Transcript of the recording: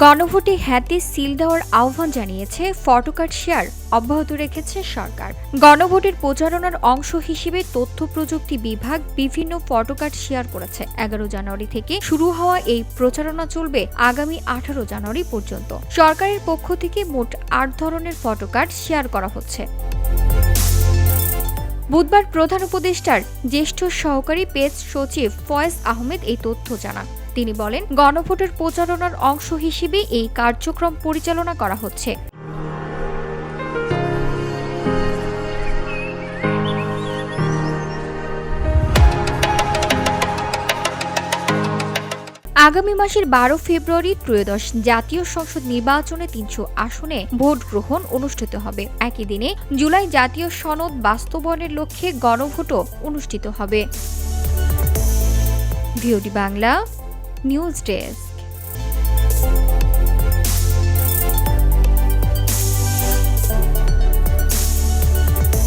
গণভোটে হ্যাতে সিল দেওয়ার আহ্বান জানিয়েছে। ফটোকার্ড শেয়ার অব্যাহত রেখেছে সরকার। গণভোটের প্রচারণার অংশ হিসেবে তথ্য প্রযুক্তি বিভাগ বিভিন্ন ফটোকার্ড শেয়ার করেছে। 11 জানুয়ারি থেকে শুরু হওয়া এই প্রচারণা চলবে আগামী 18 জানুয়ারি পর্যন্ত। সরকারের পক্ষ থেকে মোট 8 ধরনের ফটোকার্ড শেয়ার করা হচ্ছে। বুধবার প্রধান উপদেষ্টার জ্যেষ্ঠ সহকারী পেজ সচিব ফয়েজ আহমেদ এই তথ্য জানান। তিনি বলেন, গণভোটের প্রচারণার অংশ হিসেবে এই কার্যক্রম পরিচালনা করা হচ্ছে। আগামী মাসের 12 ফেব্রুয়ারি ত্রয়োদশ জাতীয় সংসদ নির্বাচনে 300 আসনে ভোট গ্রহণ অনুষ্ঠিত হবে। একই দিনে জুলাই জাতীয় সনদ বাস্তবায়নের লক্ষ্যে গণভোটও অনুষ্ঠিত হবে। VOD Bangla news desk.